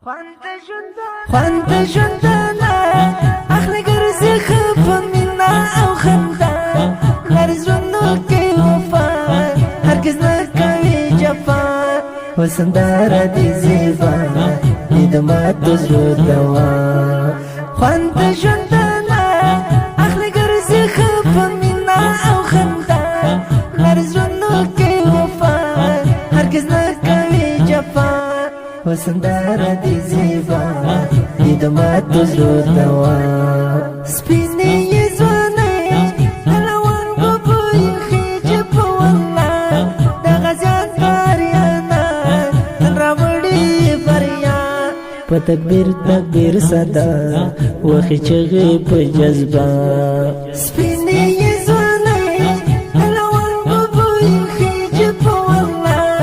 خوند ژوندانه اخلي ګرځي ښه په مینا او خندا لري زړونو کې وفا هرګز نه کوي جفا وسندره دي زیبا دي د ماتو زړه دوا خوند ژوندانه اخلي ګرځي ښه په مینا او خندا لري زړونو کې وفا هرګز نه کوي جفا وسندره دي زیبا دي د ماتو زړه دوا سپینې یې ځوانۍ د لونګو بوی خیجي په والله د غزیان باریانه تل راوړي بریا په تکبیر تکبیر صدا وخی چغې په جذبه سپینې یې ځوانۍ د لونګو بوی خیجي په والله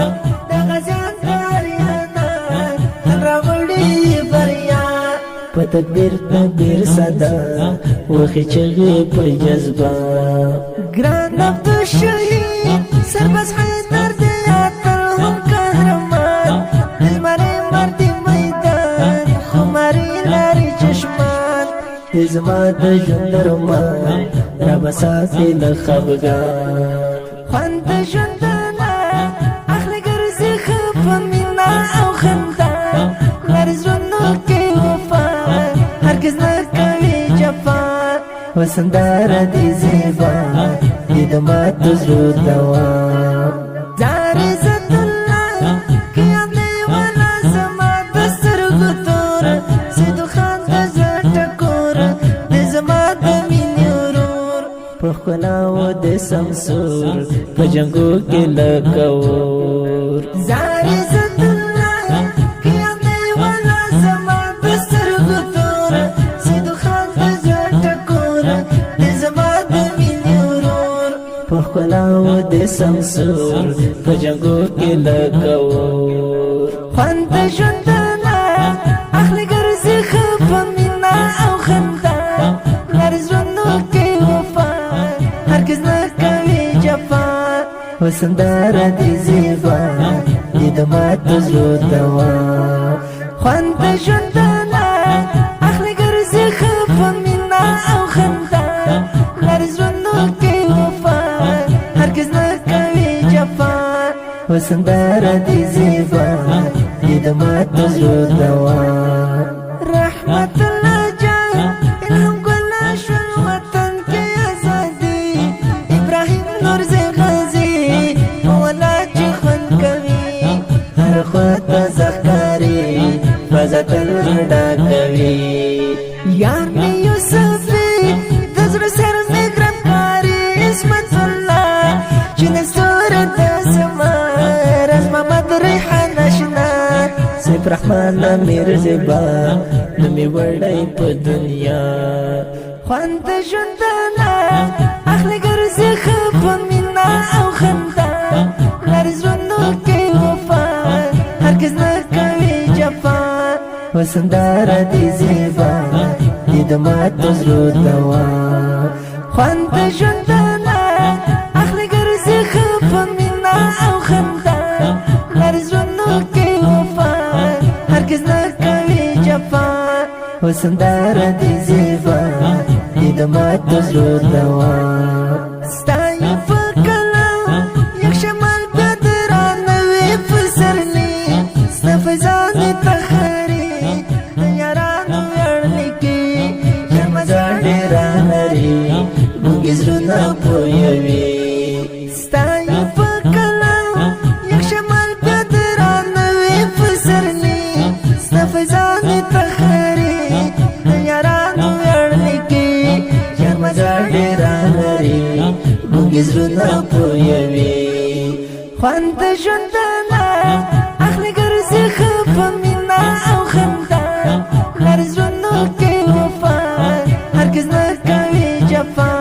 د غزیان باریانه تل راوړي بریا په تکبیر تکبیر صدا وخی چغې په جذبه ګران عبد الشهید سرباز حیدر دی اتل هم قهرمان لمرې مردي میدان خماري لري چشمان زما د ژوند رومان را بساتې له خفګان خوند د ژوندانه اخلي ګرځي ښه په مینا او خندا لري زړونو کې وفا هرګز نه کوي جفا وسندره دي زیبا دي د ماتو زړه دوا زار عزت الله قیام دی والا زما د سترګو تور سیدو خان د زړه ټکور د زما د مینې ورور په ښکلاو د سمسور په جنګو کې لکه اور زار عزت الله قیام دی والا زما د سترګو تور سیدو خان د زړه ټکور د زما د مینې ورور په ښکلاو د سمسور په جنګو کې لکه اور خوند د ژوندانه اخلي ګرځي ښه په مینا او خندا لري زړونو کې وفا هرګز نه کوي جفا وسندره دي زیبا دي د ماتو زړه دوا خوند د ژوندانه اخلي ګرځي ښه په مینا او خندا لري زړونو کې وفا هرګز نه کوي جفا وسندره دي زیبا دي د ماتو زړه دوا رحمت الله جان الهام ګلا شول وطن کې ازادي ابراهیم نور زی غازی مولا چې خوند کوي هر خواته زخکاري فضا تل رډا کوي یار مې یوسفي د زړه سر مې ګرانکاري عصمت الله چې نستور د سما راز محمد ریحان اشنا سیف رحمان امیر زیبا نمی وړی په دنیا خوند د ژوندانه اخلي ګرځي ښه په مینا او خندا لري زړونو کې وفا هرګز نه کوي جفا وسندره دي زیبا دي د ماتو زړه دوا خوند د ژوندانه اخلي ګرځي ښه په مینا او خندا لري زړونو کې وفا هرګز نه کوي جفا وسندره دي زیبا دي د ماتو زړه دوا ستا یو په کلام یک شمال بدرانه وي پسرلی ستا فیضان تخري د یارانو ویاړ لیکي ژر مزار ډېره لري موږ یې زړونه پوهوي ستا یو په کلام یک شمال بدرانه وي پسرلی ستا فیضان تخري د یارانو ویاړ لیکي ژر مزار ډېره لري موږ یې زړونه پوهوي خوند د ژوندانه اخلي ګرځي ښه په مینا او خندا لري زړونو کې وفا هرګز نه کوي جفا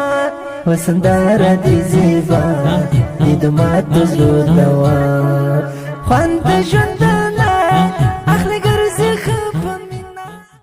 وسندره دي زیبا دي د ماتو زړه دوا خوند د ژوندانه